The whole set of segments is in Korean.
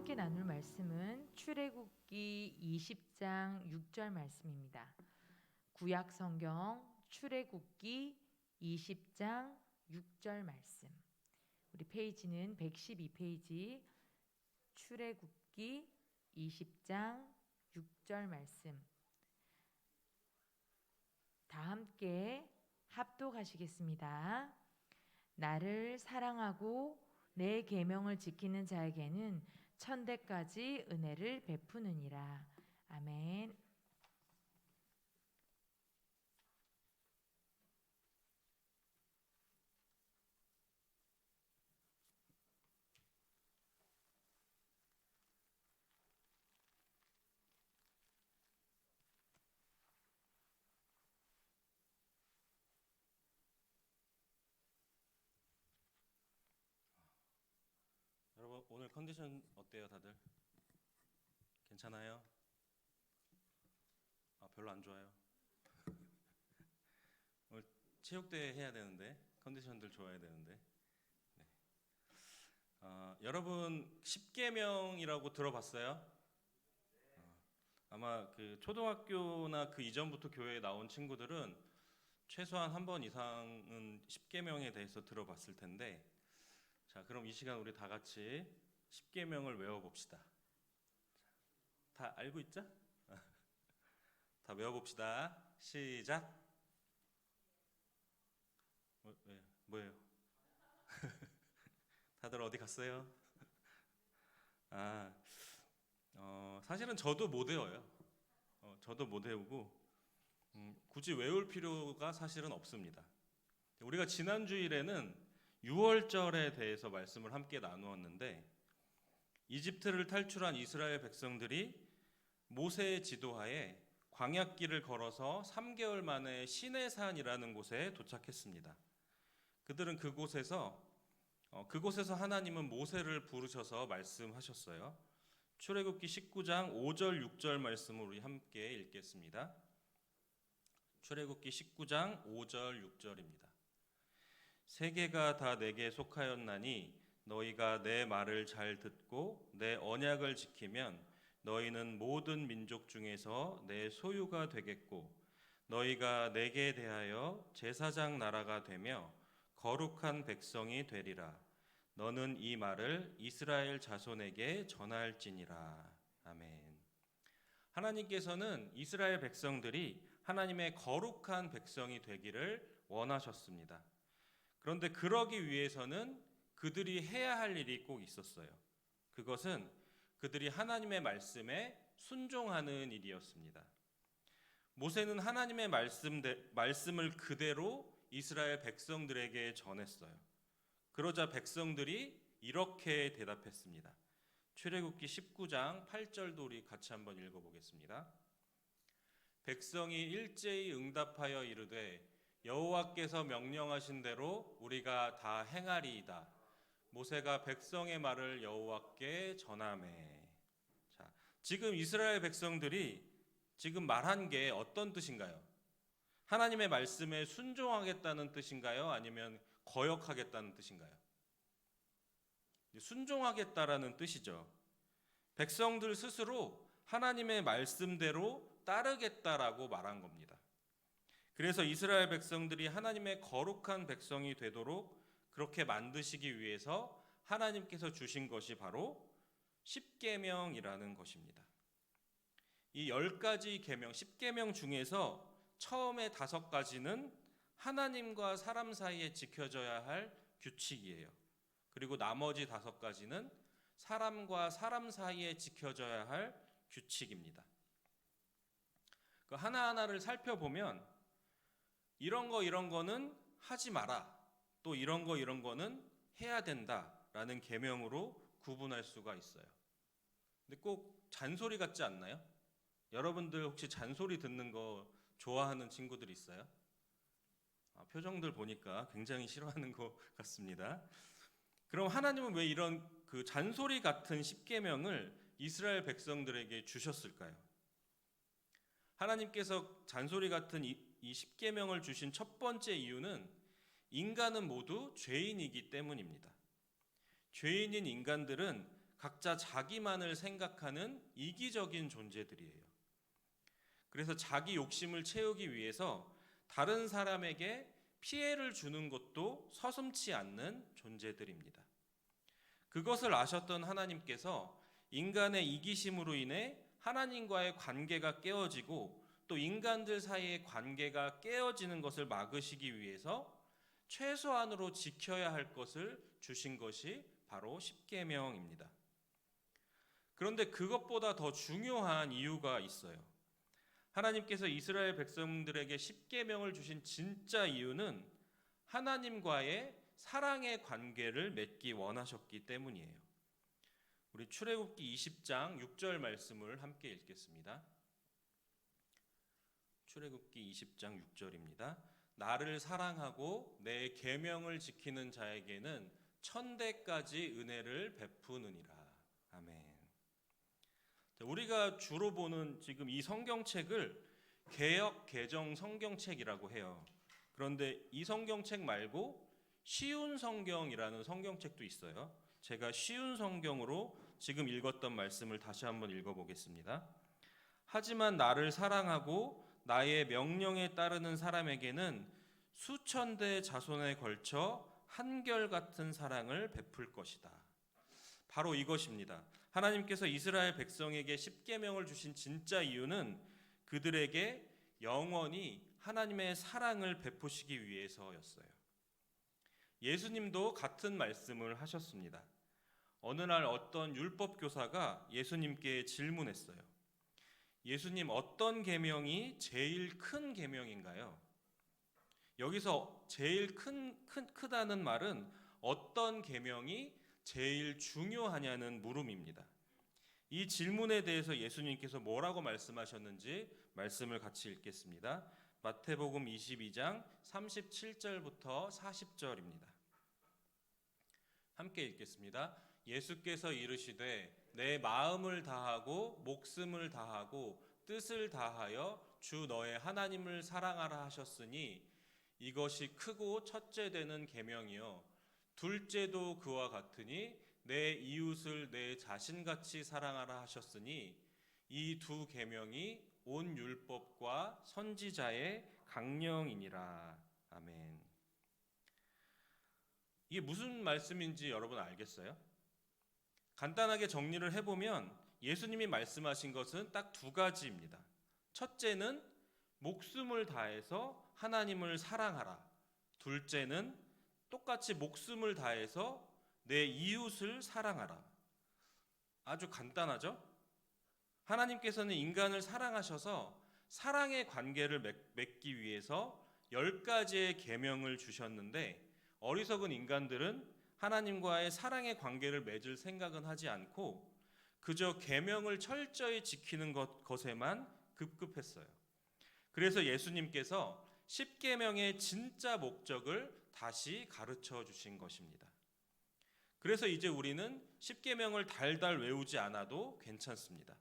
함께 나눌 말씀은 출애굽기 20장 6절 말씀입니다. 구약 성경 출애굽기 20장 6절 말씀. 우리 페이지는 112페이지 출애굽기 20장 6절 말씀. 다 함께 합독하시겠습니다. 나를 사랑하고 내 계명을 지키는 자에게는 천대까지 은혜를 베푸느니라. 아멘. 여러분 오늘 컨디션 어때요 다들? 괜찮아요? 별로 안 좋아요. 오늘 체육대회 해야 되는데 컨디션들 좋아야 되는데. 네. 여러분 10계명이라고 들어봤어요? 아마 그 초등학교나 그 이전부터 교회에 나온 친구들은 최소한 한 번 이상은 10계명에 대해서 들어봤을 텐데, 자 그럼 이 시간 우리 다 같이 10계명을 외워봅시다. 다 알고 있죠? 다 외워봅시다. 시작. 뭐예요? 다들 어디 갔어요? 사실은 저도 못 외워요. 저도 못 외우고 굳이 외울 필요가 사실은 없습니다. 우리가 지난 주일에는 6월절에 대해서 말씀을 함께 나누었는데, 이집트를 탈출한 이스라엘 백성들이 모세의 지도하에 광야길을 걸어서 3개월 만에 시내산이라는 곳에 도착했습니다. 그들은 그곳에서 하나님은 모세를 부르셔서 말씀하셨어요. 출애굽기 19장 5절 6절 말씀을 우리 함께 읽겠습니다. 출애굽기 19장 5절 6절입니다. 세계가 다 내게 속하였나니 너희가 내 말을 잘 듣고 내 언약을 지키면 너희는 모든 민족 중에서 내 소유가 되겠고 너희가 내게 대하여 제사장 나라가 되며 거룩한 백성이 되리라. 너는 이 말을 이스라엘 자손에게 전할지니라. 아멘. 하나님께서는 이스라엘 백성들이 하나님의 거룩한 백성이 되기를 원하셨습니다. 그런데 그러기 위해서는 그들이 해야 할 일이 꼭 있었어요. 그것은 그들이 하나님의 말씀에 순종하는 일이었습니다. 모세는 하나님의 말씀을 그대로 이스라엘 백성들에게 전했어요. 그러자 백성들이 이렇게 대답했습니다. 출애굽기 19장 8절도 우리 같이 한번 읽어보겠습니다. 백성이 일제히 응답하여 이르되 여호와께서 명령하신 대로 우리가 다 행하리이다. 모세가 백성의 말을 여호와께 전하매. 자, 지금 이스라엘 백성들이 지금 말한 게 어떤 뜻인가요? 하나님의 말씀에 순종하겠다는 뜻인가요? 아니면 거역하겠다는 뜻인가요? 순종하겠다라는 뜻이죠. 백성들 스스로 하나님의 말씀대로 따르겠다라고 말한 겁니다. 그래서 이스라엘 백성들이 하나님의 거룩한 백성이 되도록 그렇게 만드시기 위해서 하나님께서 주신 것이 바로 10계명이라는 것입니다. 이 10가지 계명, 10계명 중에서 처음에 5가지는 하나님과 사람 사이에 지켜져야 할 규칙이에요. 그리고 나머지 5가지는 사람과 사람 사이에 지켜져야 할 규칙입니다. 그 하나하나를 살펴보면 이런 거는 하지 마라, 또 이런 거는 해야 된다라는 계명으로 구분할 수가 있어요. 근데 꼭 잔소리 같지 않나요? 여러분들 혹시 잔소리 듣는 거 좋아하는 친구들 있어요? 표정들 보니까 굉장히 싫어하는 것 같습니다. 그럼 하나님은 왜 이런 그 잔소리 같은 10계명을 이스라엘 백성들에게 주셨을까요? 하나님께서 잔소리 같은 이 10계명을 주신 첫 번째 이유는 인간은 모두 죄인이기 때문입니다. 죄인인 인간들은 각자 자기만을 생각하는 이기적인 존재들이에요. 그래서 자기 욕심을 채우기 위해서 다른 사람에게 피해를 주는 것도 서슴지 않는 존재들입니다. 그것을 아셨던 하나님께서 인간의 이기심으로 인해 하나님과의 관계가 깨어지고 또 인간들 사이의 관계가 깨어지는 것을 막으시기 위해서 최소한으로 지켜야 할 것을 주신 것이 바로 십계명입니다. 그런데 그것보다 더 중요한 이유가 있어요. 하나님께서 이스라엘 백성들에게 십계명을 주신 진짜 이유는 하나님과의 사랑의 관계를 맺기 원하셨기 때문이에요. 우리 출애굽기 20장 6절 말씀을 함께 읽겠습니다. 출애굽기 20장 6절입니다. 나를 사랑하고 내 계명을 지키는 자에게는 천대까지 은혜를 베푸느니라. 아멘. 우리가 주로 보는 지금 이 성경책을 개역 개정 성경책이라고 해요. 그런데 이 성경책 말고 쉬운 성경이라는 성경책도 있어요. 제가 쉬운 성경으로 지금 읽었던 말씀을 다시 한번 읽어보겠습니다. 하지만 나를 사랑하고 나의 명령에 따르는 사람에게는 수천 대 자손에 걸쳐 한결같은 사랑을 베풀 것이다. 바로 이것입니다. 하나님께서 이스라엘 백성에게 십계명을 주신 진짜 이유는 그들에게 영원히 하나님의 사랑을 베푸시기 위해서였어요. 예수님도 같은 말씀을 하셨습니다. 어느 날 어떤 율법 교사가 예수님께 질문했어요. 예수님, 어떤 계명이 제일 큰 계명인가요? 여기서 제일 크다는 말은 어떤 계명이 제일 중요하냐는 물음입니다. 이 질문에 대해서 예수님께서 뭐라고 말씀하셨는지 말씀을 같이 읽겠습니다. 마태복음 22장 37절부터 40절입니다. 함께 읽겠습니다. 예수께서 이르시되 내 마음을 다하고 목숨을 다하고 뜻을 다하여 주 너의 하나님을 사랑하라 하셨으니 이것이 크고 첫째 되는 계명이요 둘째도 그와 같으니 내 이웃을 내 자신같이 사랑하라 하셨으니 이 두 계명이 온 율법과 선지자의 강령이니라. 아멘. 이게 무슨 말씀인지 여러분 알겠어요? 간단하게 정리를 해보면 예수님이 말씀하신 것은 딱 두 가지입니다. 첫째는 목숨을 다해서 하나님을 사랑하라. 둘째는 똑같이 목숨을 다해서 내 이웃을 사랑하라. 아주 간단하죠? 하나님께서는 인간을 사랑하셔서 사랑의 관계를 맺기 위해서 10가지의 계명을 주셨는데 어리석은 인간들은 하나님과의 사랑의 관계를 맺을 생각은 하지 않고 그저 계명을 철저히 지키는 것에만 급급했어요. 그래서 예수님께서 십계명의 진짜 목적을 다시 가르쳐 주신 것입니다. 그래서 이제 우리는 십계명을 달달 외우지 않아도 괜찮습니다.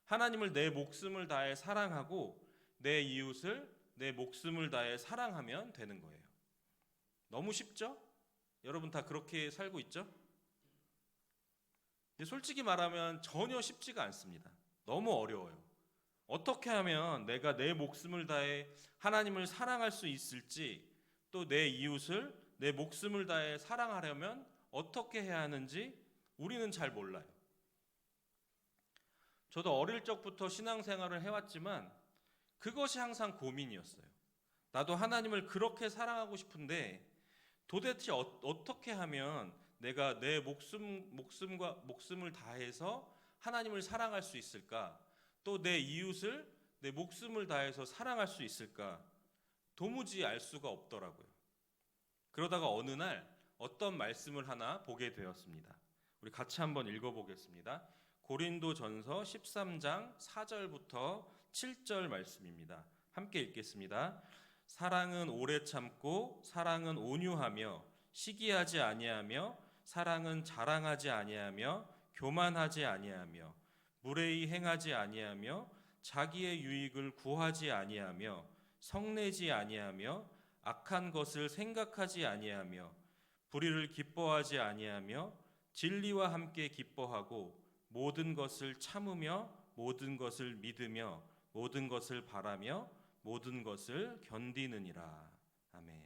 하나님을 내 목숨을 다해 사랑하고 내 이웃을 내 목숨을 다해 사랑하면 되는 거예요. 너무 쉽죠? 여러분 다 그렇게 살고 있죠? 근데 솔직히 말하면 전혀 쉽지가 않습니다. 너무 어려워요. 어떻게 하면 내가 내 목숨을 다해 하나님을 사랑할 수 있을지 또 내 이웃을 내 목숨을 다해 사랑하려면 어떻게 해야 하는지 우리는 잘 몰라요. 저도 어릴 적부터 신앙생활을 해왔지만 그것이 항상 고민이었어요. 나도 하나님을 그렇게 사랑하고 싶은데 도대체 어떻게 하면 내가 내 목숨을 다해서 하나님을 사랑할 수 있을까? 또 내 이웃을 내 목숨을 다해서 사랑할 수 있을까? 도무지 알 수가 없더라고요. 그러다가 어느 날 어떤 말씀을 하나 보게 되었습니다. 우리 같이 한번 읽어보겠습니다. 고린도전서 13장 4절부터 7절 말씀입니다. 함께 읽겠습니다. 사랑은 오래 참고 사랑은 온유하며 시기하지 아니하며 사랑은 자랑하지 아니하며 교만하지 아니하며 무례히 행하지 아니하며 자기의 유익을 구하지 아니하며 성내지 아니하며 악한 것을 생각하지 아니하며 불의를 기뻐하지 아니하며 진리와 함께 기뻐하고 모든 것을 참으며 모든 것을 믿으며 모든 것을 바라며 모든 것을 견디느니라. 아멘.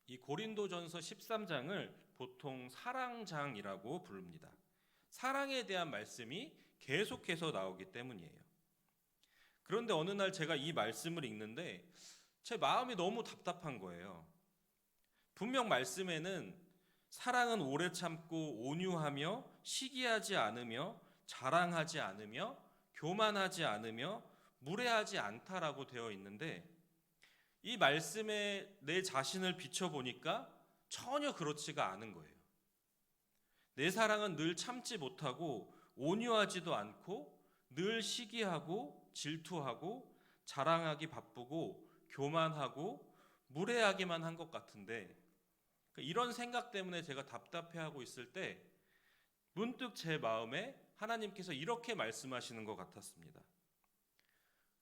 이 고린도전서 13장을 보통 사랑장이라고 부릅니다. 사랑에 대한 말씀이 계속해서 나오기 때문이에요. 그런데 어느 날 제가 이 말씀을 읽는데 제 마음이 너무 답답한 거예요. 분명 말씀에는 사랑은 오래 참고 온유하며 시기하지 않으며 자랑하지 않으며 교만하지 않으며 무례하지 않다라고 되어 있는데 이 말씀에 내 자신을 비춰보니까 전혀 그렇지가 않은 거예요. 내 사랑은 늘 참지 못하고 온유하지도 않고 늘 시기하고 질투하고 자랑하기 바쁘고 교만하고 무례하기만 한 것 같은데 이런 생각 때문에 제가 답답해하고 있을 때 문득 제 마음에 하나님께서 이렇게 말씀하시는 것 같았습니다.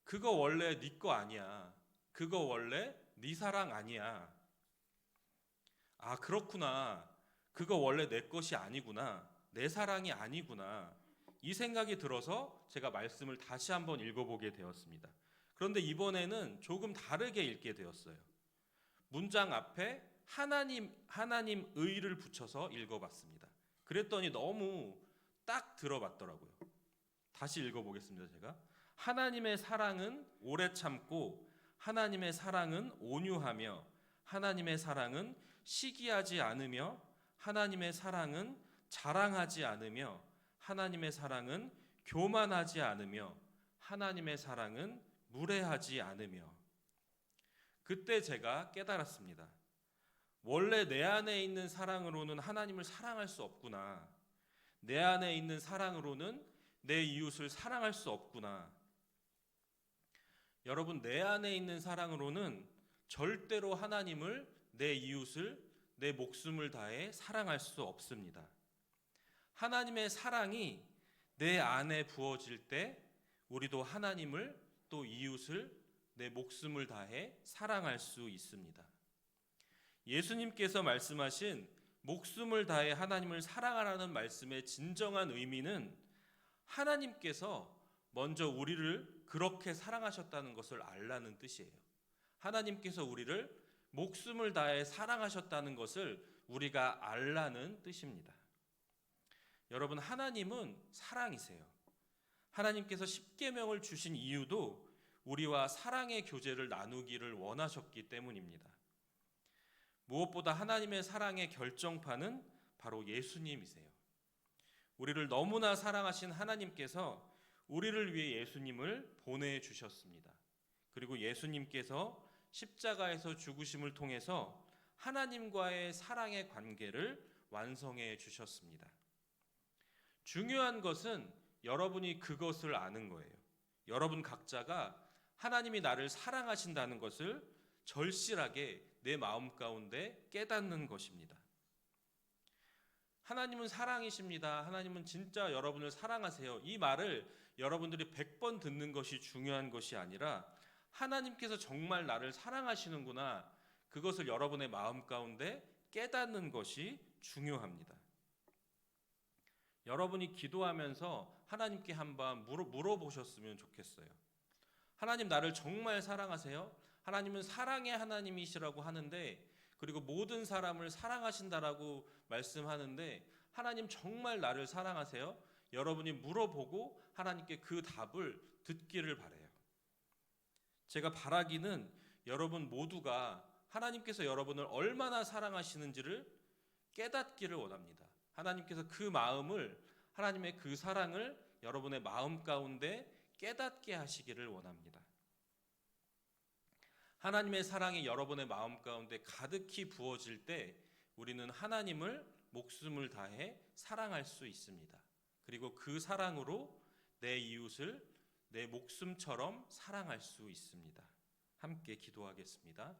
그거 원래 네 거 아니야. 그거 원래 네 사랑 아니야. 아, 그렇구나. 그거 원래 내 것이 아니구나. 내 사랑이 아니구나. 이 생각이 들어서 제가 말씀을 다시 한번 읽어보게 되었습니다. 그런데 이번에는 조금 다르게 읽게 되었어요. 문장 앞에 하나님 의를 붙여서 읽어봤습니다. 그랬더니 너무 딱 들어봤더라고요. 다시 읽어보겠습니다. 제가 하나님의 사랑은 오래 참고 하나님의 사랑은 온유하며 하나님의 사랑은 시기하지 않으며 하나님의 사랑은 자랑하지 않으며 하나님의 사랑은 교만하지 않으며 하나님의 사랑은 무례하지 않으며. 그때 제가 깨달았습니다. 원래 내 안에 있는 사랑으로는 하나님을 사랑할 수 없구나. 내 안에 있는 사랑으로는 내 이웃을 사랑할 수 없구나. 여러분, 내 안에 있는 사랑으로는 절대로 하나님을, 내 이웃을, 내 목숨을 다해 사랑할 수 없습니다. 하나님의 사랑이 내 안에 부어질 때 우리도 하나님을 또 이웃을 내 목숨을 다해 사랑할 수 있습니다. 예수님께서 말씀하신 목숨을 다해 하나님을 사랑하라는 말씀의 진정한 의미는 하나님께서 먼저 우리를 그렇게 사랑하셨다는 것을 알라는 뜻이에요. 하나님께서 우리를 목숨을 다해 사랑하셨다는 것을 우리가 알라는 뜻입니다. 여러분, 하나님은 사랑이세요. 하나님께서 십계명을 주신 이유도 우리와 사랑의 교제를 나누기를 원하셨기 때문입니다. 무엇보다 하나님의 사랑의 결정판은 바로 예수님이세요. 우리를 너무나 사랑하신 하나님께서 우리를 위해 예수님을 보내주셨습니다. 그리고 예수님께서 십자가에서 죽으심을 통해서 하나님과의 사랑의 관계를 완성해 주셨습니다. 중요한 것은 여러분이 그것을 아는 거예요. 여러분 각자가 하나님이 나를 사랑하신다는 것을 절실하게 내 마음 가운데 깨닫는 것입니다. 하나님은 사랑이십니다. 하나님은 진짜 여러분을 사랑하세요. 이 말을 여러분들이 100번 듣는 것이 중요한 것이 아니라 하나님께서 정말 나를 사랑하시는구나, 그것을 여러분의 마음 가운데 깨닫는 것이 중요합니다. 여러분이 기도하면서 하나님께 한번 물어보셨으면 좋겠어요. 하나님, 나를 정말 사랑하세요? 하나님은 사랑의 하나님이시라고 하는데, 그리고 모든 사람을 사랑하신다라고 말씀하는데, 하나님 정말 나를 사랑하세요? 여러분이 물어보고 하나님께 그 답을 듣기를 바라요. 제가 바라기는 여러분 모두가 하나님께서 여러분을 얼마나 사랑하시는지를 깨닫기를 원합니다. 하나님께서 그 마음을, 하나님의 그 사랑을 여러분의 마음 가운데 깨닫게 하시기를 원합니다. 하나님의 사랑이 여러분의 마음 가운데 가득히 부어질 때 우리는 하나님을 목숨을 다해 사랑할 수 있습니다. 그리고 그 사랑으로 내 이웃을 내 목숨처럼 사랑할 수 있습니다. 함께 기도하겠습니다.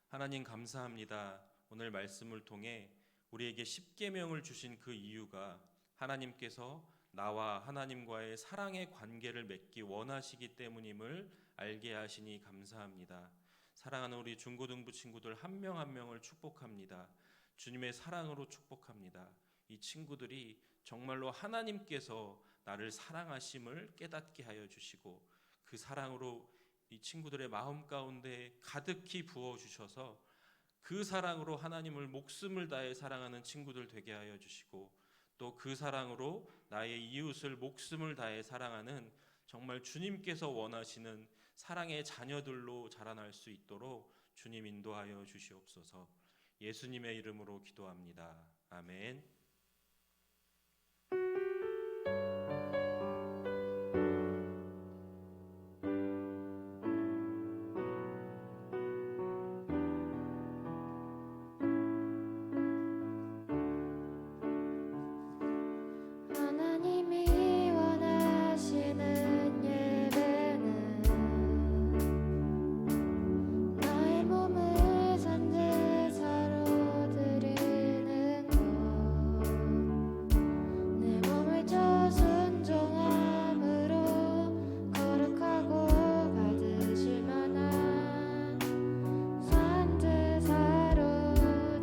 하나님, 감사합니다. 오늘 말씀을 통해 우리에게 십계명을 주신 그 이유가 하나님께서 나와 하나님과의 사랑의 관계를 맺기 원하시기 때문임을 알게 하시니 감사합니다. 사랑하는 우리 중고등부 친구들 한 명 한 명을 축복합니다. 주님의 사랑으로 축복합니다. 이 친구들이 정말로 하나님께서 나를 사랑하심을 깨닫게 하여 주시고 그 사랑으로 이 친구들의 마음 가운데 가득히 부어 주셔서 그 사랑으로 하나님을 목숨을 다해 사랑하는 친구들 되게 하여 주시고 또 그 사랑으로 나의 이웃을 목숨을 다해 사랑하는 정말 주님께서 원하시는 사랑의 자녀들로 자라날 수 있도록 주님 인도하여 주시옵소서. 예수님의 이름으로 기도합니다. 아멘. 하나님이 원하시는 예배는 나의 몸을 산제사로 드리는 것, 내 몸을 저 순종함으로 거룩하고 받으실 만한 산제사로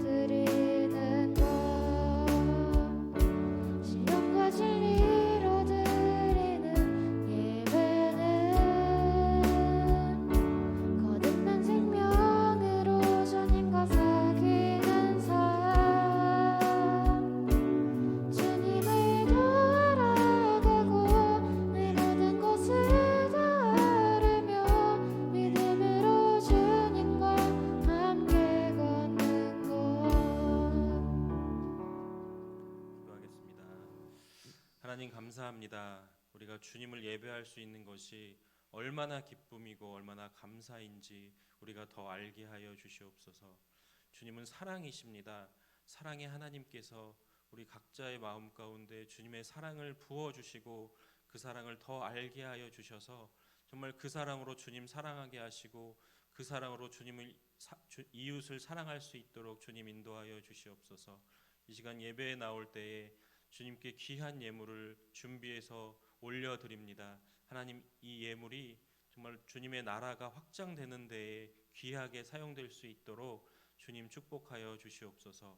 드리는 것, 신령과 진리로 드리는 예배는 거듭난 생명으로 주님과 사귀는 삶, 주님을 더 알아가고 내 모든 것을 다하며 믿음으로 주님과 함께 걷는 것. 기도하겠습니다. 하나님 감사합니다. 우리가 주님을 예배할 수 있는 것이 얼마나 기쁨이고 얼마나 감사인지 우리가 더 알게 하여 주시옵소서. 주님은 사랑이십니다. 사랑의 하나님께서 우리 각자의 마음 가운데 주님의 사랑을 부어 주시고 그 사랑을 더 알게 하여 주셔서 정말 그 사랑으로 주님 사랑하게 하시고 그 사랑으로 이웃을 사랑할 수 있도록 주님 인도하여 주시옵소서. 이 시간 예배에 나올 때에 주님께 귀한 예물을 준비해서 올려드립니다. 하나님, 이 예물이 정말 주님의 나라가 확장되는 데에 귀하게 사용될 수 있도록 주님 축복하여 주시옵소서.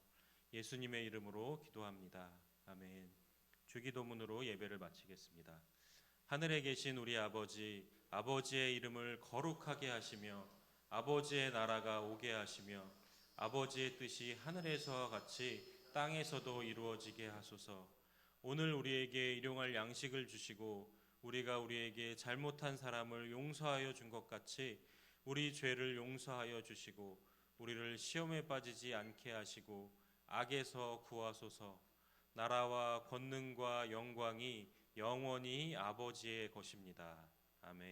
예수님의 이름으로 기도합니다. 아멘. 주기도문으로 예배를 마치겠습니다. 하늘에 계신 우리 아버지, 아버지의 이름을 거룩하게 하시며 아버지의 나라가 오게 하시며 아버지의 뜻이 하늘에서와 같이 땅에서도 이루어지게 하소서. 오늘 우리에게 일용할 양식을 주시고 우리가 우리에게 잘못한 사람을 용서하여 준 것 같이 우리 죄를 용서하여 주시고 우리를 시험에 빠지지 않게 하시고 악에서 구하소서. 나라와 권능과 영광이 영원히 아버지의 것입니다. 아멘.